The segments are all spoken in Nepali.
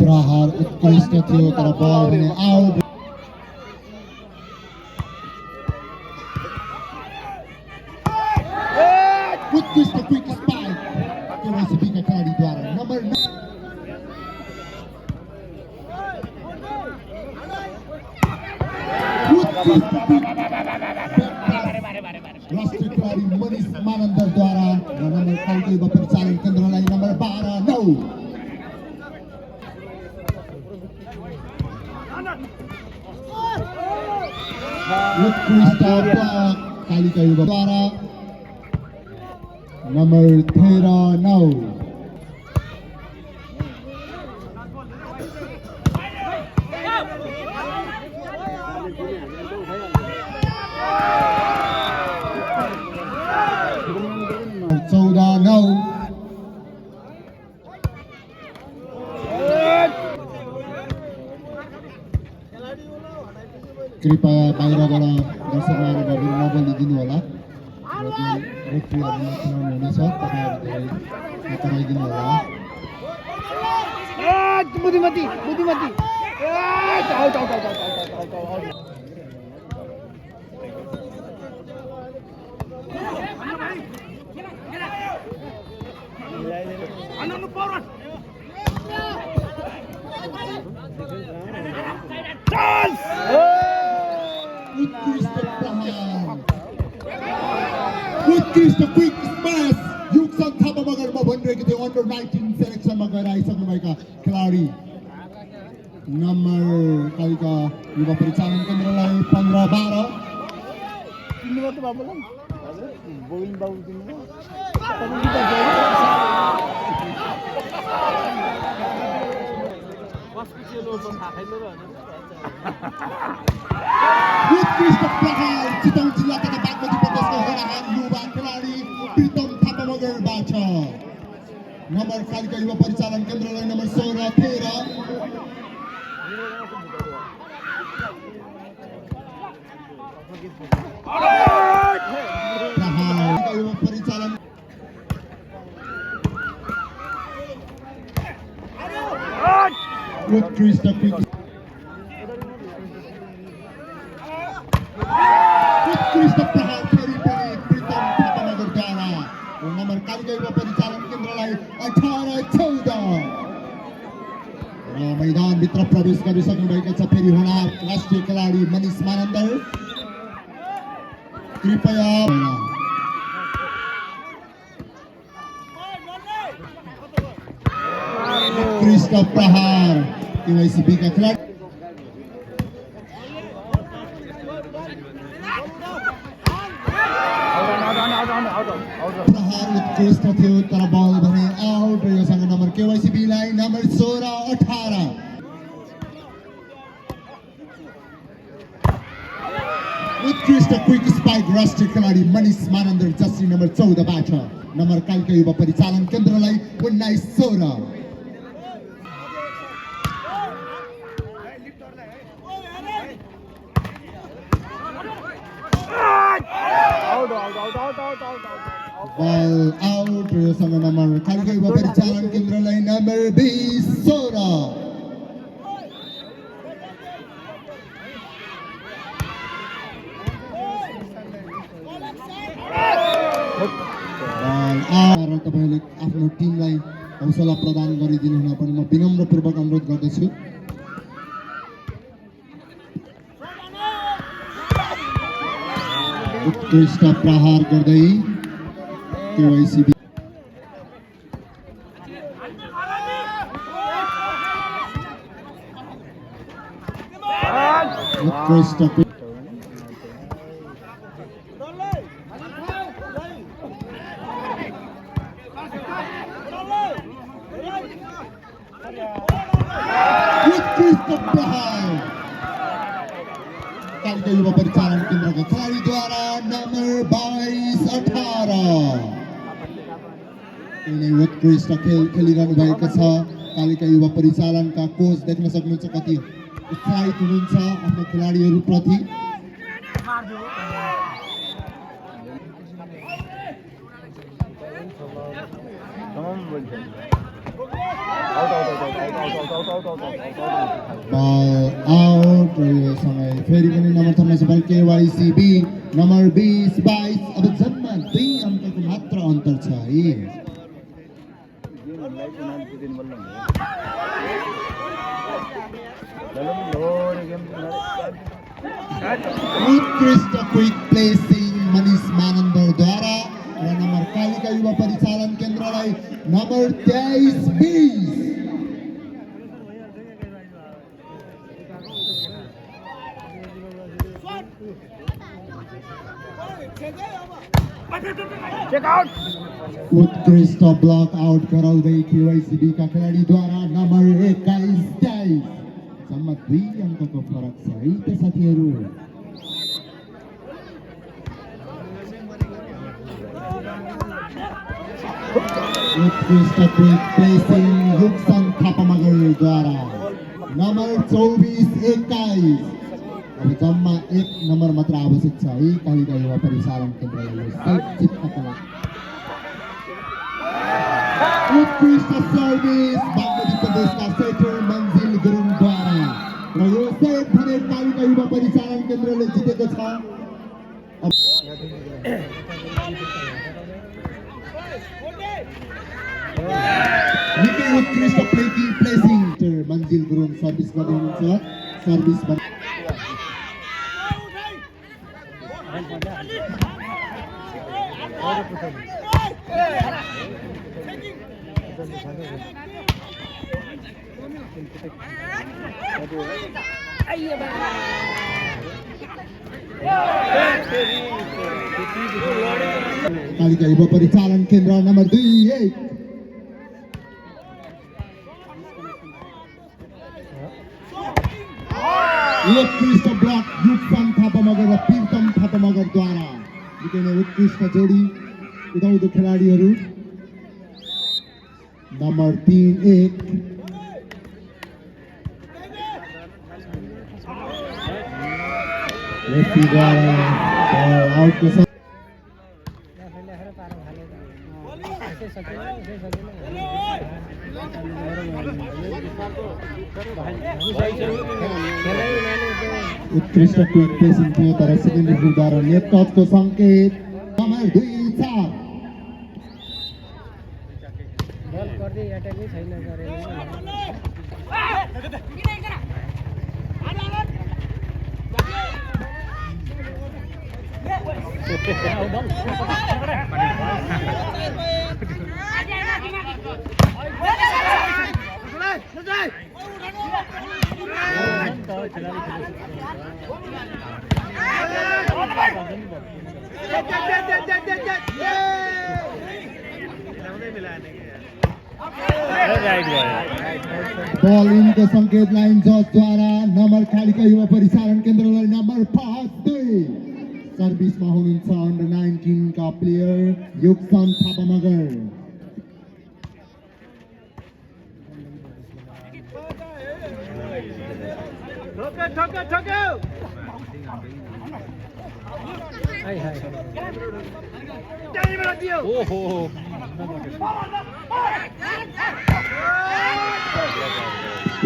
प्रहार उत्कृष्ट थियो तर बल भने आउट उत्कृष्ट क्विक स्पाइक केवाईसीका खेलाडीद्वारा नम्बर राष्ट्रिय खेलाडी मनिष मानन्दरद्वारा नम्बर 5 परिचालन केन्द्रलाई नम्बर 12-9 उत्कृष्ट कालिका युवाद्वारा नम्बर 13-9 14-9 कृपया बाहिरबाट दर्शकहरू नबोलिदिनु होला रेफ्रीहरूले खेलाउनु हुनेछ तपाईँहरू धेरै नकराइदिनु होला बुद्धिमती उत्कृष्ट क्विक स्म्यास युगसन थापा मगरमा भनिरहेको थियो अन्डर 19 सेलेक्सनमा गएर आइसक्नुभएका खेलाडी नम्बर कालिका युवा परिचालन केन्द्रलाई 15-12 उत्कृष्ट प्रहार चितवन जिल्लाका बागमती प्रदेशको होराहार युवा खेलाडी प्रितम थापा मगरबाट नम्बर कालिका युवा परिचालन केन्द्रलाई नम्बर 16-13 प्रहार युवा परिचालन उत्कृष्ट क्विक उत्कृष्ट प्रहार फेरि पनि प्रितम थापा मगरद्वारा नम्बर कालिका युवा परिचालन केन्द्रलाई 18-14 र मैदानभित्र प्रवेश गरिसक्नुभएका छ फेरि होनार राष्ट्रिय खेलाडी मनिष मानन्दर कृपया उत्कृष्ट प्रहार केवाईसीका खेलाडी प्रहार उत्कृष्ट थियो तर बल भने आउट योसँग नम्बर केवाईसीलाई नम्बर 16-18 उत्कृष्ट क्विक स्पाइक राष्ट्रिय खेलाडी मनिष मानन्दर जर्सी नम्बर 14बाट नम्बर कालिका युवा परिचालन केन्द्रलाई 19-16 बल आउट योसँग नम्बर कालिका युवा परिचालन केन्द्रलाई नम्बर 20-16 तपाईँले आफ्नो टिमलाई हौसला प्रदान गरिदिनु हुन पनि म विनम्रपूर्वक अनुरोध गर्दछु उत्कृष्ट प्रहार गर्दै केवाईसी उत्कृष्ट प्रहार कालिका युवा परिचालन केन्द्रका खेलाडीद्वारा नम्बर 22-18 उत्कृष्ट खेल खेलिरहनु भएको छ कालिका युवा परिचालनका कोच देख्न सक्नुहुन्छ कति उत्साहित हुनुहुन्छ आफ्नो खेलाडीहरूप्रति Ball out र यो समय फेरि पनि नम्बर थप्न सफल KYCB नम्बर 20-22 अब जम्मा 2 अङ्कको मात्र अन्तर छ है उत्कृष्ट क्विक प्लेसिङ मनिष मानन्दरद्वारा र नम्बर कालिका युवा परिचालन केन्द्रलाई नम्बर 23-20 उत्कृष्ट ब्लक आउट गराउँदै KYCB का खेलाडीद्वारा नम्बर 21-23 सम्म 2 अङ्कको फरक छ है त साथीहरू उत्कृष्ट क्विक प्लेसिङ युक्सन थापामगरद्वारा नम्बर 24-21 अब जम्मा 1 नम्बर मात्र आवश्यक छ है कालिका युवा परिचालन केन्द्रले सेट जित्नका लागि उत्कृष्ट सर्भिस बागमती प्रदेशका सेटर मन्जिल गुरुङद्वारा र यो सेट भने कालिका युवा परिचालन केन्द्रले जितेको छ निकै उत्कृष्ट प्लेसिङ मन्जिल गुरुङ सर्भिस गर्दै हुनुहुन्छ सर्भिस कालिका युवा परिचालन केन्द्र नम्बर 2-1 उत्कृष्ट ब्लक युक्सन थापामगर र प्रीतम थापामगरद्वारा निकै नै उत्कृष्ट जोडी उदाउँदो खेलाडीहरू नम्बर 3-1 रेफ्रीद्वारा आउटको उत्कृष्ट क्विक प्लेसिङ थियो तर सेकेन्ड रेफ्रीद्वारा नेट टचको सङ्केत नम्बर 2-4 बल इनको सङ्केत लाइन जजद्वारा नम्बर कालिका युवा परिचालन केन्द्रलाई नम्बर 5-2 सर्भिसमा हुनुहुन्छ अन्डर 19 का प्लेयर युक्सन थापामगर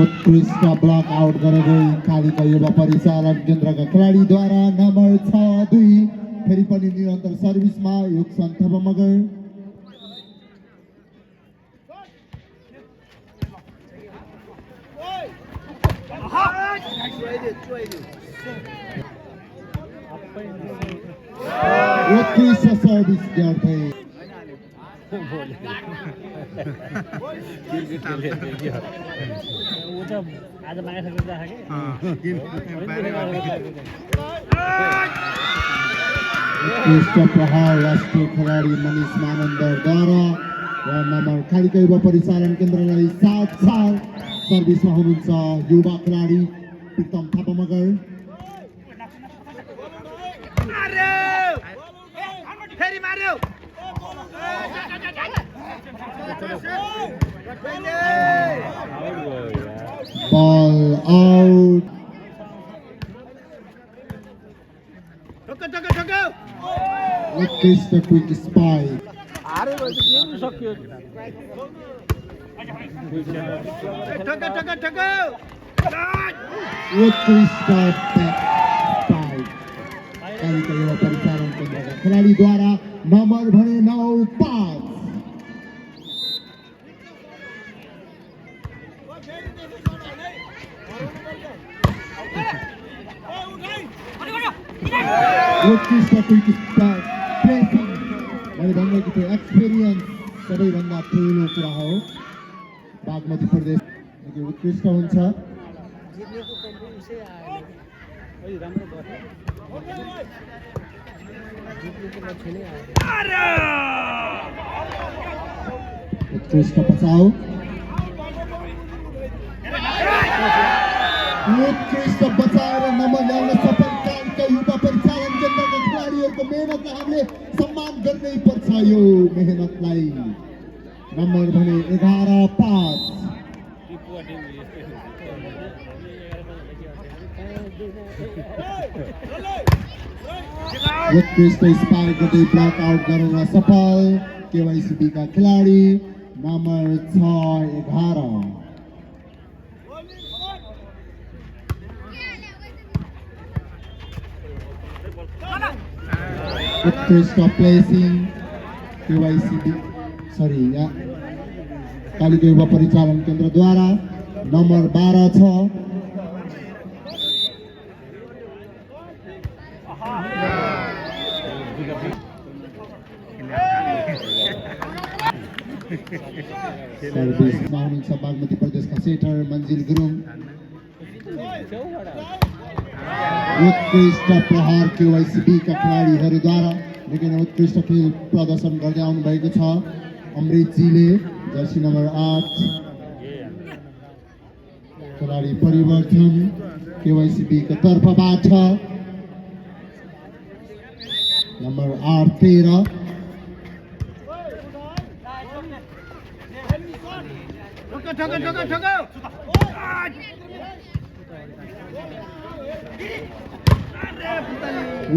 उत्कृष्ट ब्लक आउट गरेको कालिका युवा परिचालन केन्द्रका खेलाडीद्वारा नम्बर 6-2 फेरि पनि निरन्तर सर्भिसमा युक्सन थापामगर उत्कृष्ट सर्भिस गर्दै आज माया उत्कृष्ट प्रहार राष्ट्रिय खेलाडी मनिष मानन्दरद्वारा र नम्बर कालिका युवा परिचालन केन्द्रलाई 7-4 सर्भिसमा हुनुहुन्छ युवा खेलाडी प्रीतम थापामगर ball out उत्कृष्ट क्विक स्पाइक उत्कृष्ट बैक स्पाइक कालिका युवा परिचालन केन्द्रका खेलाडीद्वारा नम्बर भने 9-5 उत्कृष्ट क्विक स्पाइक प्लेसिङ मैले भनेको थिएँ एक्सपिरियन्स सबैभन्दा ठुलो कुरा हो बागमती प्रदेश उत्कृष्ट हुन्छ उत्कृष्ट बचाउ उत्कृष्ट बचाएर नम्बर ल्याउन सफल कालिका युवा परिचालन केन्द्रका खेलाडीहरूको मेहनतलाई हामीले सम्मान गर्नै पर्छ यो मेहनतलाई नम्बर भने 11-5 उत्कृष्ट स्पाइक गर्दै ब्लक आउट गराउन सफल केवाइसीबी का खिलाडी नम्बर 6-11 उत्कृष्ट प्लेसिङ केवाइसीबी कालिका युवा परिचालन केन्द्रद्वारा नम्बर 12 छ सर्भिसमा हुनुहुन्छ बागमती प्रदेशका सेटर मन्जिल गुरुङ उत्कृष्ट प्रहार केवाइसीबी का खेलाडीहरूद्वारा निकै नै उत्कृष्ट खेल प्रदर्शन गर्दै आउनु भएको छ अमृतजीले जर्सी नम्बर 8 खेलाडी परिवर्तन केवाइसीबी का तर्फबाट नम्बर 8-13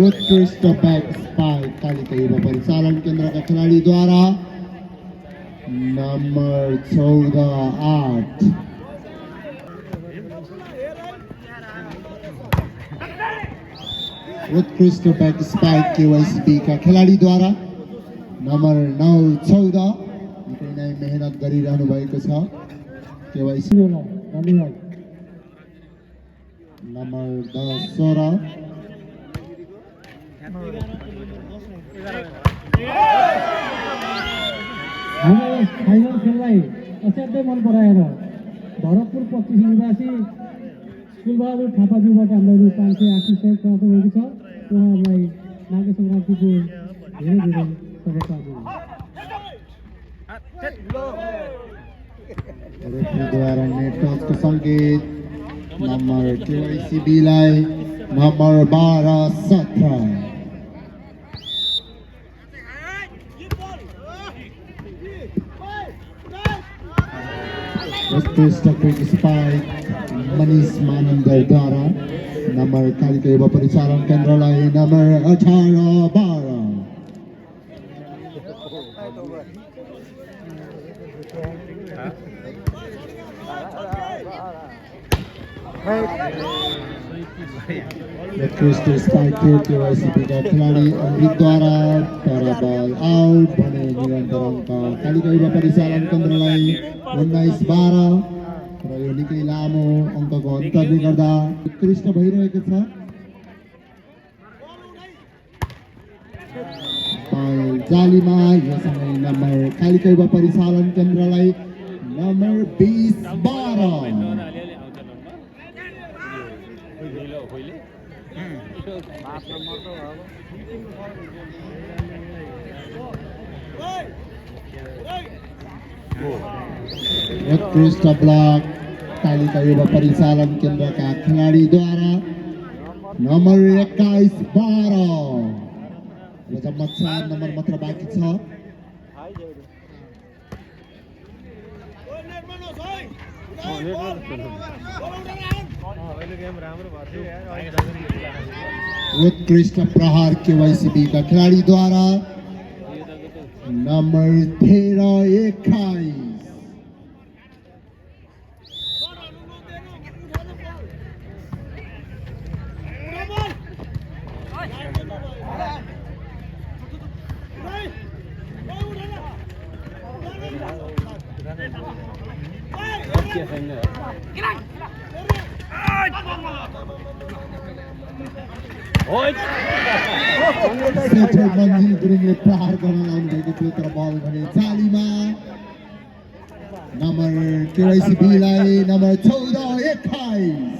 उत्कृष्ट बैक स्पाइक कालिका युवा परिचालन केन्द्रका खेलाडीद्वारा नम्बर 14-8 उत्कृष्ट बैक स्पाइक केवाइसीबी का खेलाडीद्वारा नम्बर 9-14 निकै नै मेहनत गरिरहनु भएको छ केवाइसी नम्बर 10-16 हाम्रो फाइनल खेललाई असाध्यै मन पराएर भरतपुर 25 निवासी कुलबहादुर थापाज्यूबाट हामीलाई रु 500 आर्थिक सहयोग प्राप्त भएको छ उहाँहरूलाई माघे सङ्क्रान्तिको धेरै धेरै शुभकामना नेटवर्कको सङ्केत नम्बर केवाइसीबीलाई नम्बर 12-17 उत्कृष्ट क्विक स्पाइक मनीष मानन्दद्वारा नम्बर कालिका युवा परिचालन केन्द्रलाई नम्बर 18-12 उत्कृष्ट स्पाइक थियो केवाइसीबी का खेलाडी अमृतद्वारा तर बल आउट भने निरन्तर अङ्क कालिका युवा परिचालन केन्द्रलाई 19-12 र यो निकै लामो अङ्कको अन्तरले गर्दा उत्कृष्ट भइरहेको छ जालीमा यसमै नम्बर कालिका युवा परिचालन केन्द्रलाई नम्बर 20-12 उत्कृष्ट ब्लक कालिका युवा परिचालन केन्द्रका खेलाडीद्वारा नम्बर 21-12 जम्मा 4 नम्बर मात्र बाँकी छ उत्कृष्ट प्रहार केवाईसीबी का खिलाड़ी द्वारा नंबर 13-21। सेटर मन्जिल गुरुङले प्रहार गर्न लाउनुभएको थियो तर बल भने जालीमा। Number केवाईसीबीलाई number 14-21।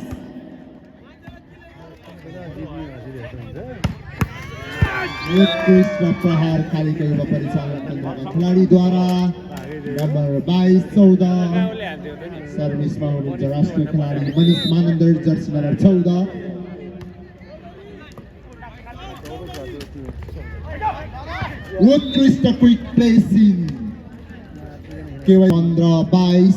उत्कृष्ट प्रहार कालिका युवा परिचालन केन्द्रका खेलाडीद्वारा नम्बर 22-14 सर्भिसमा हुनुहुन्छ राष्ट्रिय खेलाडी मनिष मानन्दर जर्सी नम्बर 14। उत्कृष्ट क्विक प्लेसिङ केवाई 15-22।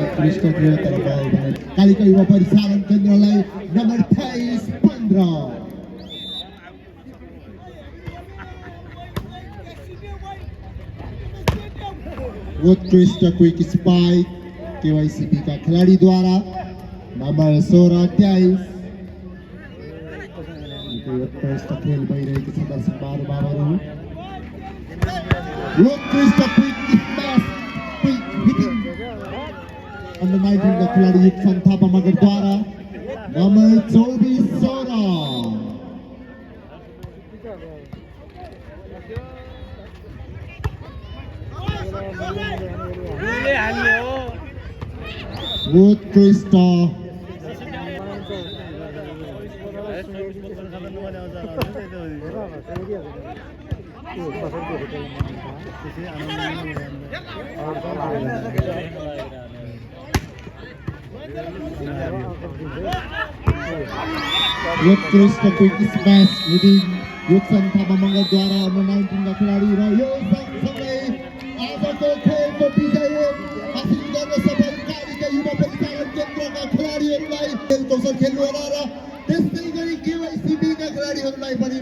उत्कृष्ट गृहतर बल भने कालिका युवा परिचालन केन्द्रलाई नम्बर 23-15। उत्कृष्ट क्विक स्पाइक केवाईसीबी का खिलाड़ी द्वारा नंबर 16-23। उत्कृष्ट खेल भइरहेको छ दर्शक महानुभावहरू। उत्कृष्ट quick smash quick heating under 19 का खिलाड़ी युक्सन थापा मगर द्वारा नंबर 24-16। उत्कृष्ट उत्कृष्ट quick smash hitting Yukson Thapa Magar द्वारा अन्डर 19 का खिलाडी र यो सँगसँगै आजको खेलको विजय हासिल गर्न सफल कालिका युवा परिचालन केन्द्रका खेलाडीहरूलाई खेल कौशल खेल्नु होला र त्यस्तै गरी केवाईसीबी का खेलाडीहरूलाई पनि